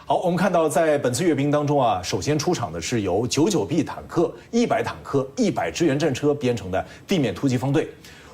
好，我们看到在本次阅兵当中啊，首先出场的是由99B 坦克、100坦克、100支援战车编成的地面突击方队。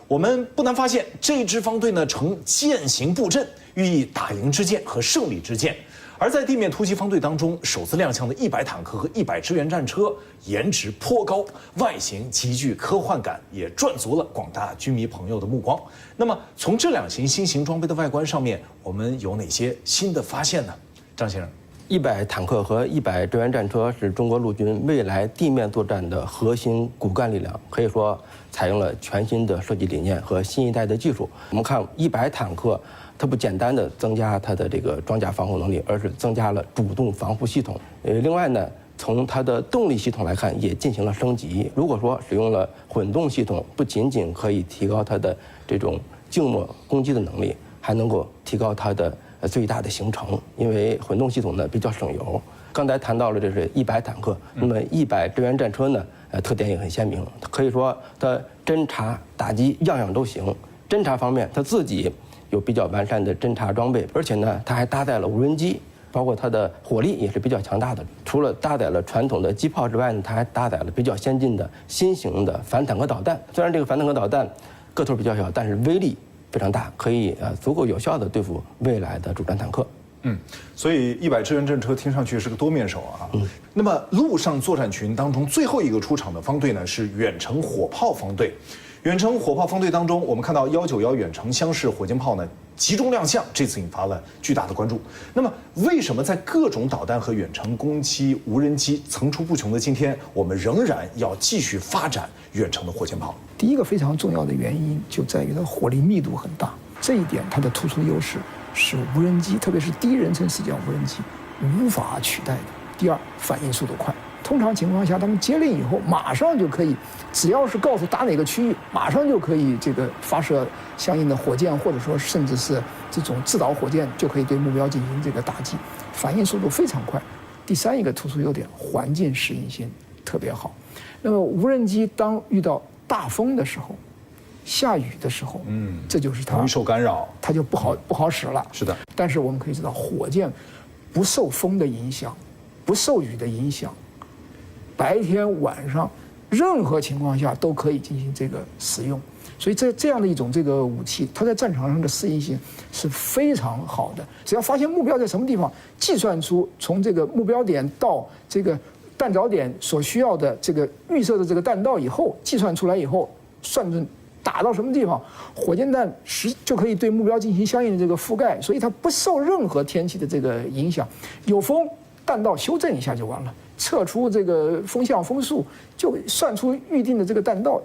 我们不难发现，这支方队呢呈箭形布阵，寓意打赢之箭和胜利之箭。而在地面突击方队当中，首次亮相的100坦克和100支援战车，颜值颇高，外形极具科幻感，也赚足了广大军迷朋友的目光。那么，从这两型新型装备的外观上面，我们有哪些新的发现呢？张先生。100坦克和100支援战车是中国陆军未来地面作战的核心骨干力量，可以说采用了全新的设计理念和新一代的技术。我们看100坦克，它不简单的增加它的这个装甲防护能力，而是增加了主动防护系统。另外呢，从它的动力系统来看，也进行了升级。如果说使用了混动系统，不仅仅可以提高它的这种静默攻击的能力，还能够提高它的最大的行程，因为混动系统呢比较省油。刚才谈到了这是100坦克，那么100支援战车呢，特点也很鲜明，可以说它侦察、打击样样都行。侦察方面，它自己有比较完善的侦察装备，而且呢，它还搭载了无人机，包括它的火力也是比较强大的。除了搭载了传统的机炮之外呢，它还搭载了比较先进的新型的反坦克导弹。虽然这个反坦克导弹个头比较小，但是威力非常大，可以足够有效地对付未来的主战坦克。所以100支援战车听上去是个多面手啊。那么陆上作战群当中最后一个出场的方队呢是远程火炮方队。远程火炮方队当中，我们看到191远程箱式火箭炮呢集中亮相，这次引发了巨大的关注。那么为什么在各种导弹和远程攻击无人机层出不穷的今天，我们仍然要继续发展远程的火箭炮？第一个非常重要的原因就在于它火力密度很大，这一点它的突出优势是无人机，特别是第一人称视角无人机无法取代的。第二，反应速度快。通常情况下，他们接令以后，马上就可以，只要是告诉打哪个区域，马上就可以这个发射相应的火箭，或者说甚至是这种制导火箭，就可以对目标进行这个打击，反应速度非常快。第三一个突出优点，环境适应性特别好。那么无人机当遇到大风的时候，下雨的时候，这就是它容易受干扰，它就不好使了。是的，但是我们可以知道，火箭不受风的影响，不受雨的影响，白天晚上任何情况下都可以进行这个使用。所以这样的一种这个武器，它在战场上的适应性是非常好的。只要发现目标在什么地方，计算出从这个目标点到这个弹着点所需要的这个预设的这个弹道以后，计算出来以后，算准打到什么地方，火箭弹就可以对目标进行相应的这个覆盖，所以它不受任何天气的这个影响。有风，弹道修正一下就完了，测出这个风向风速，就算出预定的这个弹道，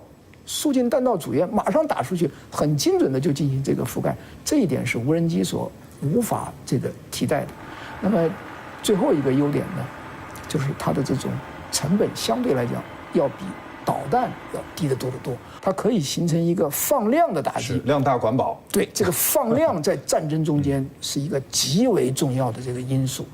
输进弹道组员，马上打出去，很精准的就进行这个覆盖。这一点是无人机所无法这个替代的。那么最后一个优点呢，就是它的这种成本相对来讲要比导弹要低得多得多，它可以形成一个放量的打击，量大管饱。对，这个放量在战争中间是一个极为重要的这个因素。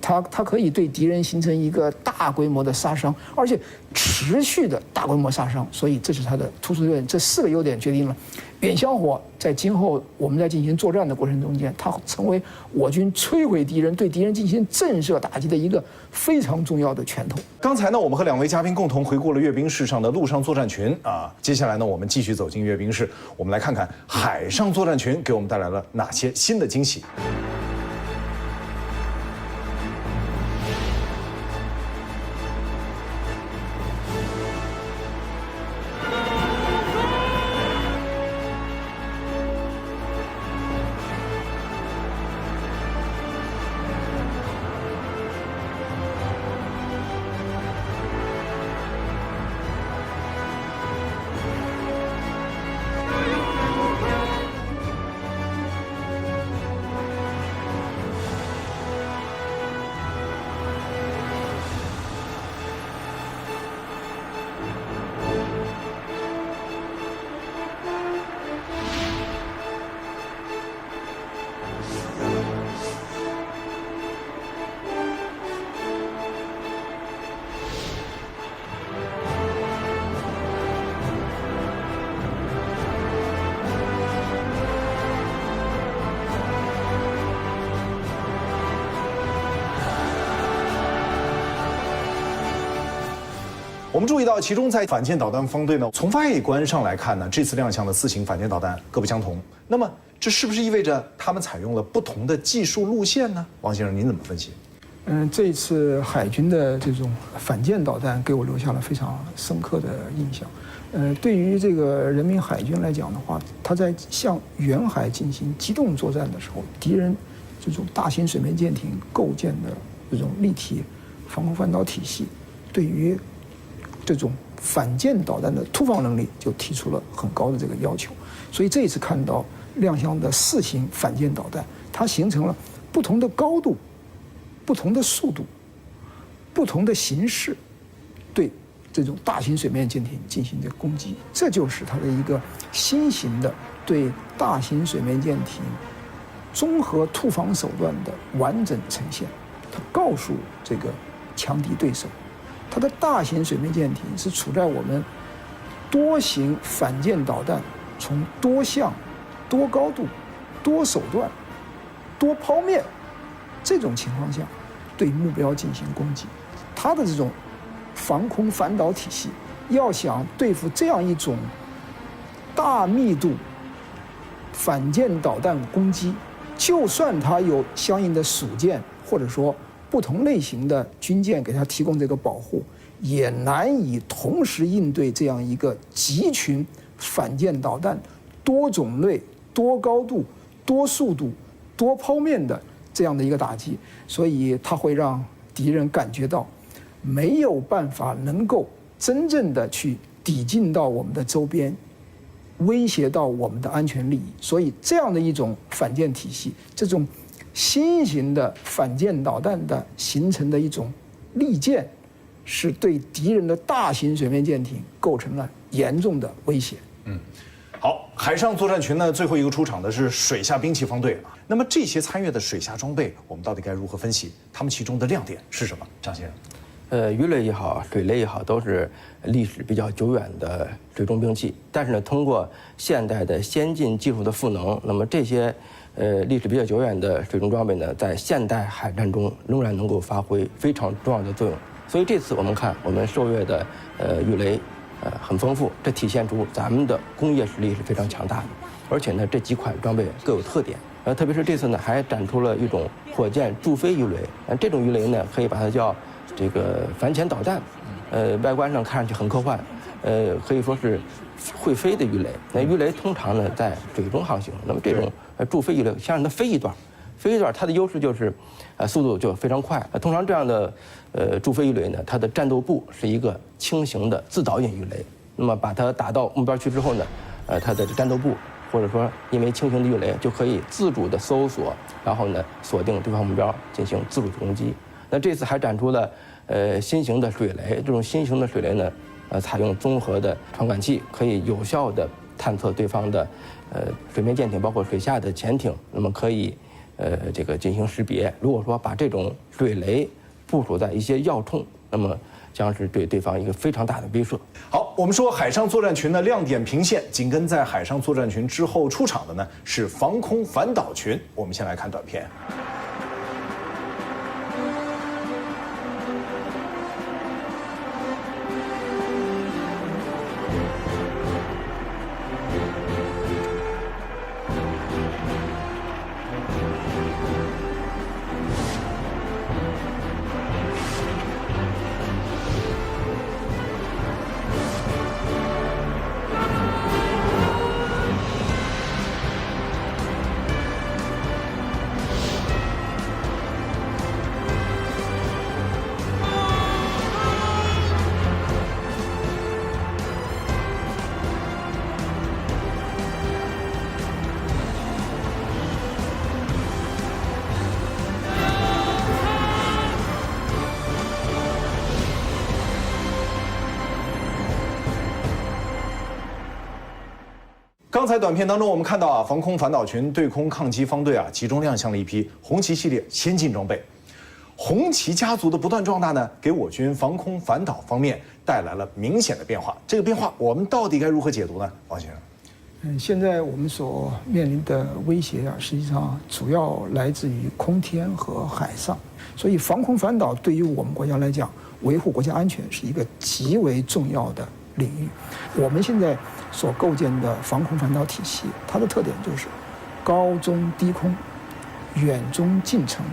它可以对敌人形成一个大规模的杀伤，而且持续的大规模杀伤，所以这是它的突出优点。这4个优点决定了远香火在今后我们在进行作战的过程中间，它成为我军摧毁敌人、对敌人进行震慑打击的一个非常重要的拳头。刚才呢，我们和2位嘉宾共同回顾了阅兵式上的陆上作战群啊，接下来呢，我们继续走进阅兵式，我们来看看海上作战群给我们带来了哪些新的惊喜。我们注意到，其中在反舰导弹方队呢，从外观上来看呢，这次亮相的4型反舰导弹各不相同。那么，这是不是意味着他们采用了不同的技术路线呢？王先生，您怎么分析？这一次海军的这种反舰导弹给我留下了非常深刻的印象。对于这个人民海军来讲的话，他在向远海进行机动作战的时候，敌人这种大型水面舰艇构建的这种立体防空反导体系，对于这种反舰导弹的突防能力就提出了很高的这个要求。所以这一次看到亮相的4型反舰导弹，它形成了不同的高度、不同的速度、不同的形式，对这种大型水面舰艇进行这个攻击，这就是它的一个新型的对大型水面舰艇综合突防手段的完整呈现。它告诉这个强敌对手，它的大型水面舰艇是处在我们多型反舰导弹从多向、多高度、多手段、多剖面这种情况下对目标进行攻击。它的这种防空反导体系要想对付这样一种大密度反舰导弹攻击，就算它有相应的属舰或者说不同类型的军舰给它提供这个保护，也难以同时应对这样一个集群反舰导弹多种类、多高度、多速度、多剖面的这样的一个打击。所以它会让敌人感觉到没有办法能够真正的去抵近到我们的周边，威胁到我们的安全利益。所以这样的一种反舰体系，这种新型的反舰导弹的形成的一种利剑，是对敌人的大型水面舰艇构成了严重的威胁。好，海上作战群呢，最后一个出场的是水下兵器方队啊。那么这些参与的水下装备，我们到底该如何分析？他们其中的亮点是什么？张先生。鱼雷也好，水雷也好，都是历史比较久远的水中兵器。但是呢，通过现代的先进技术的赋能，那么这些历史比较久远的水中装备呢，在现代海战中仍然能够发挥非常重要的作用。所以这次我们看我们受阅的鱼雷很丰富，这体现出咱们的工业实力是非常强大的。而且呢，这几款装备各有特点。特别是这次呢，还展出了一种火箭助飞鱼雷。这种鱼雷呢，可以把它叫这个反潜导弹，外观上看上去很科幻，可以说是会飞的鱼雷。那鱼雷通常呢在水中航行，那么这种助飞鱼雷先让它飞一段，它的优势就是速度就非常快。通常这样的助飞鱼雷呢，它的战斗部是一个轻型的自导引鱼雷。那么把它打到目标区之后呢，它的战斗部或者说因为轻型的鱼雷就可以自主的搜索，然后呢锁定对方目标进行自主攻击。那这次还展出了新型的水雷，这种新型的水雷呢，采用综合的传感器，可以有效的探测对方的水面舰艇，包括水下的潜艇，那么可以这个进行识别。如果说把这种水雷部署在一些要冲，那么将是对对方一个非常大的威慑。好，我们说海上作战群的亮点频现，紧跟在海上作战群之后出场的呢是防空反导群。我们先来看短片。刚才短片当中，我们看到防空反导群对空抗击方队集中亮相了一批红旗系列先进装备。红旗家族的不断壮大呢，给我军防空反导方面带来了明显的变化。这个变化，我们到底该如何解读呢？王先生。现在我们所面临的威胁实际上主要来自于空天和海上，所以防空反导对于我们国家来讲，维护国家安全是一个极为重要的领域。我们现在所构建的防空反导体系，它的特点就是高中低空、远中近程、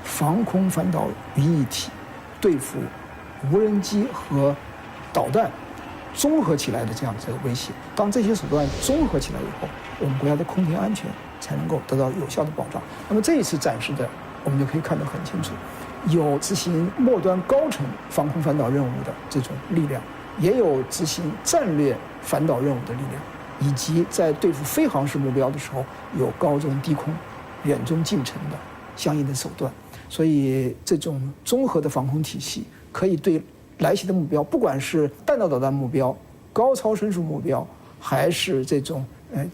防空反导于一体，对付无人机和导弹综合起来的这样的威胁。当这些手段综合起来以后，我们国家的空天安全才能够得到有效的保障。那么这一次展示的，我们就可以看得很清楚，有执行末端高程防空反导任务的这种力量，也有执行战略反导任务的力量，以及在对付非航式目标的时候，有高中低空、远中近程的相应的手段。所以这种综合的防空体系可以对来袭的目标，不管是弹道导弹目标、高超声速目标，还是这种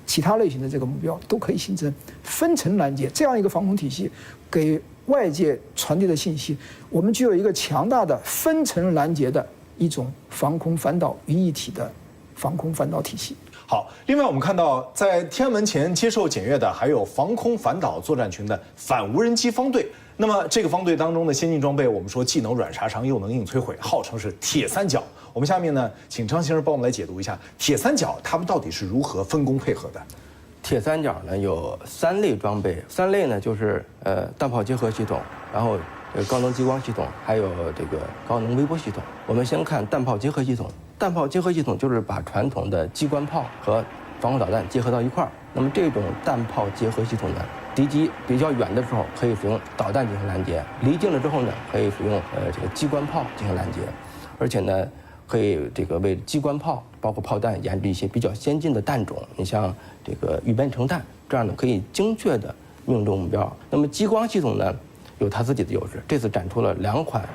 其他类型的这个目标，都可以形成分层拦截。这样一个防空体系给外界传递的信息，我们具有一个强大的分层拦截的一种防空反导于一体的防空反导体系。好，另外我们看到，在天安门前接受检阅的还有防空反导作战群的反无人机方队。那么这个方队当中的先进装备，我们说既能软杀伤，又能硬摧毁，号称是铁三角。我们下面呢，请张先生帮我们来解读一下铁三角他们到底是如何分工配合的。铁三角呢有3类装备，3类呢就是弹炮结合系统，然后高能激光系统，还有这个高能微波系统。我们先看弹炮结合系统。弹炮结合系统就是把传统的机关炮和防空导弹结合到一块儿。那么这种弹炮结合系统呢，敌机比较远的时候可以使用导弹进行拦截，离近了之后呢，可以使用这个机关炮进行拦截，而且呢，可以这个为机关炮包括炮弹研制一些比较先进的弹种。你像这个预编程弹，这样呢可以精确的命中目标。那么激光系统呢，有它自己的优势。这次展出了2款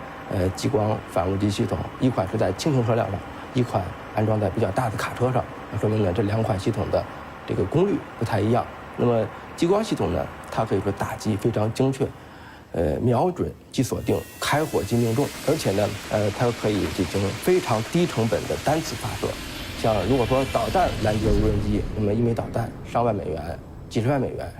激光反无机系统，一款是在轻型车辆上，一款安装在比较大的卡车上，说明呢这2款系统的这个功率不太一样。那么激光系统呢，它可以说打击非常精确，瞄准即锁定，开火即命中，而且呢，它可以进行非常低成本的单次发射。像如果说导弹拦截无人机，那么一枚导弹上万美元、几十万美元、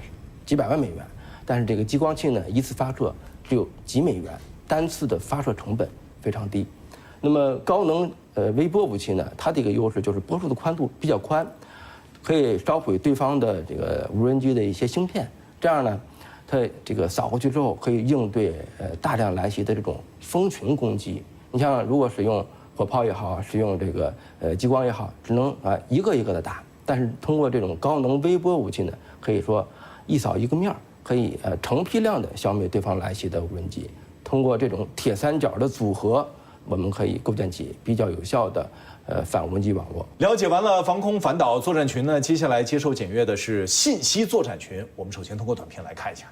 几百万美元，但是这个激光器呢，一次发射只有几美元，单次的发射成本非常低。那么高能微波武器呢，它的一个优势就是波束的宽度比较宽，可以烧毁对方的这个无人机的一些芯片，这样呢，它这个扫过去之后可以应对大量来袭的这种蜂群攻击。你像如果使用火炮也好，使用这个激光也好，只能一个一个的打。但是通过这种高能微波武器呢，可以说一扫一个面，可以成批量的消灭对方来袭的无人机。通过这种铁三角的组合，我们可以构建起比较有效的反无人机网络。了解完了防空反导作战群呢，接下来接受检阅的是信息作战群。我们首先通过短片来看一下。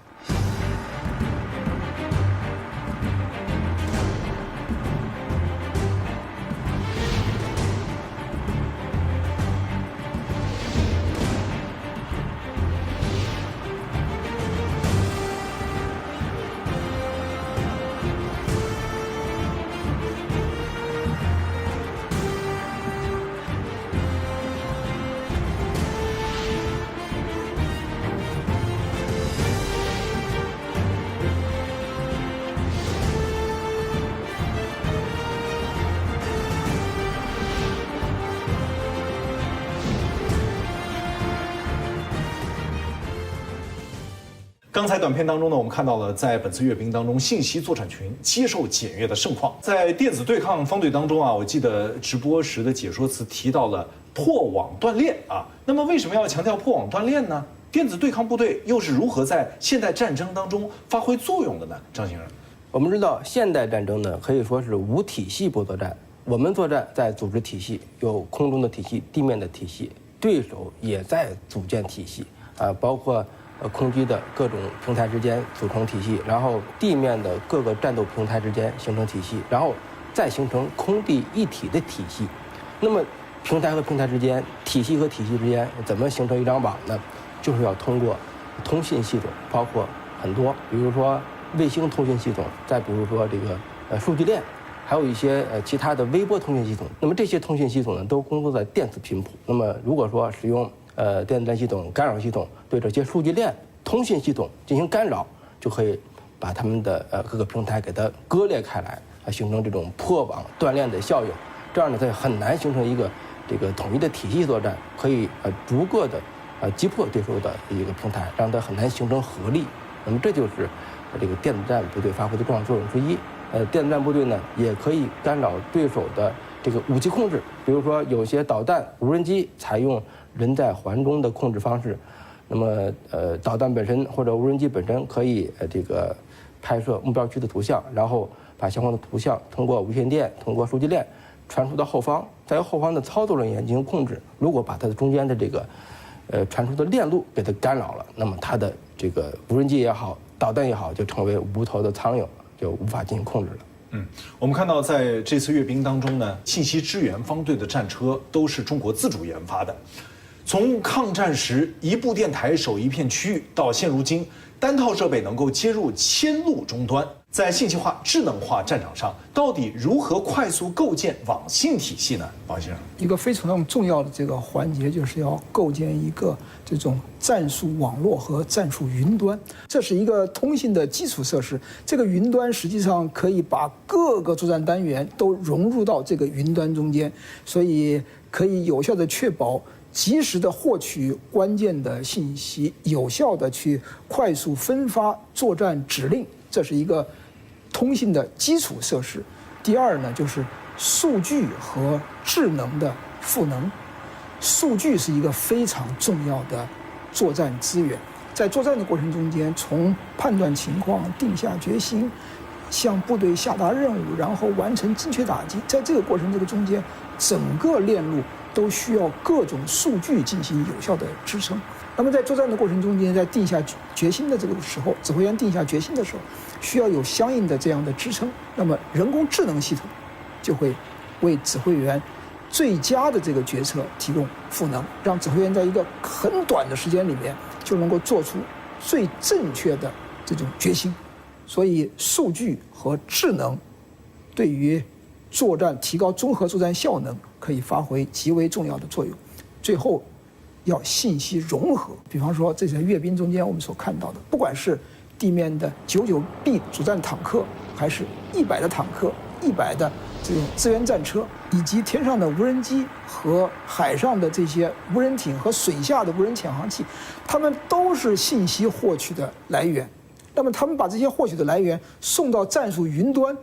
刚才短片当中呢，我们看到了在本次阅兵当中信息作战群接受检阅的盛况。在电子对抗方队当中啊，我记得直播时的解说词提到了破网锻炼啊。那么为什么要强调破网锻炼呢？电子对抗部队又是如何在现代战争当中发挥作用的呢？张先生，我们知道现代战争呢可以说是无体系不作战。我们作战在组织体系，有空中的体系、地面的体系，对手也在组建体系啊，包括空机的各种平台之间组成体系，然后地面的各个战斗平台之间形成体系，然后再形成空地一体的体系。那么平台和平台之间、体系和体系之间怎么形成一张网呢？就是要通过通信系统，包括很多，比如说卫星通信系统，再比如说这个数据链，还有一些其他的微波通信系统。那么这些通信系统呢，都工作在电子频谱。那么如果说使用电子战系统、干扰系统对这些数据链、通信系统进行干扰，就可以把它们的各个平台给它割裂开来，形成这种破网断链的效应，这样呢，它很难形成一个这个统一的体系作战，可以逐个的击破对手的一个平台，让它很难形成合力。那么这就是这个电子战部队发挥的重要作用之一。电子战部队呢，也可以干扰对手的这个武器控制，比如说有些导弹、无人机采用人在环中的控制方式，那么导弹本身或者无人机本身可以这个拍摄目标区的图像，然后把相关的图像通过无线电、通过数据链传输到后方，再由后方的操作人员进行控制。如果把它的中间的这个传输的链路给它干扰了，那么它的这个无人机也好，导弹也好，就成为无头的苍蝇，就无法进行控制了。我们看到在这次阅兵当中呢，信息支援方队的战车都是中国自主研发的。从抗战时一部电台守一片区域，到现如今单套设备能够接入1000路终端，在信息化、智能化战场上，到底如何快速构建网信体系呢？王先生，一个非常重要的这个环节，就是要构建一个这种战术网络和战术云端，这是一个通信的基础设施。这个云端实际上可以把各个作战单元都融入到这个云端中间，所以可以有效地确保及时的获取关键的信息，有效的去快速分发作战指令，这是一个通信的基础设施。第二呢，就是数据和智能的赋能。数据是一个非常重要的作战资源，在作战的过程中间，从判断情况、定下决心、向部队下达任务，然后完成精确打击，在这个过程中间，整个链路都需要各种数据进行有效的支撑。那么在作战的过程中间，在定下决心的这个时候，指挥员定下决心的时候，需要有相应的这样的支撑。那么人工智能系统就会为指挥员最佳的这个决策提供赋能，让指挥员在一个很短的时间里面就能够做出最正确的这种决心。所以数据和智能对于作战提高综合作战效能可以发挥极为重要的作用。最后要信息融合，比方说这次阅兵中间我们所看到的，不管是地面的99B 主战坦克，还是100的坦克、100的这种支援战车，以及天上的无人机和海上的这些无人艇和水下的无人潜航器，它们都是信息获取的来源。那么他们把这些获取的来源送到战术云端，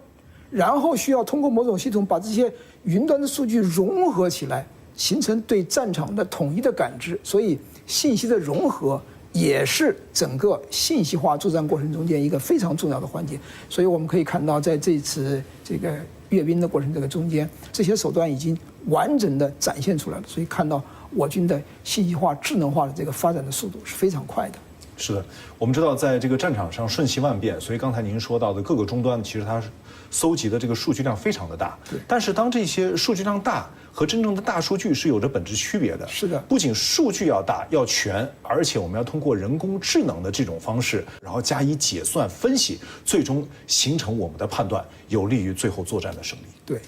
然后需要通过某种系统把这些云端的数据融合起来，形成对战场的统一的感知。所以信息的融合也是整个信息化作战过程中间一个非常重要的环节。所以我们可以看到，在这次这个阅兵的过程这个中间，这些手段已经完整的展现出来了。所以看到我军的信息化、智能化的这个发展的速度是非常快的。是的，我们知道在这个战场上瞬息万变，所以刚才您说到的各个终端，其实它搜集的这个数据量非常的大。对。但是当这些数据量大和真正的大数据是有着本质区别的。是的。不仅数据要大要全，而且我们要通过人工智能的这种方式，然后加以解算分析，最终形成我们的判断，有利于最后作战的胜利。对。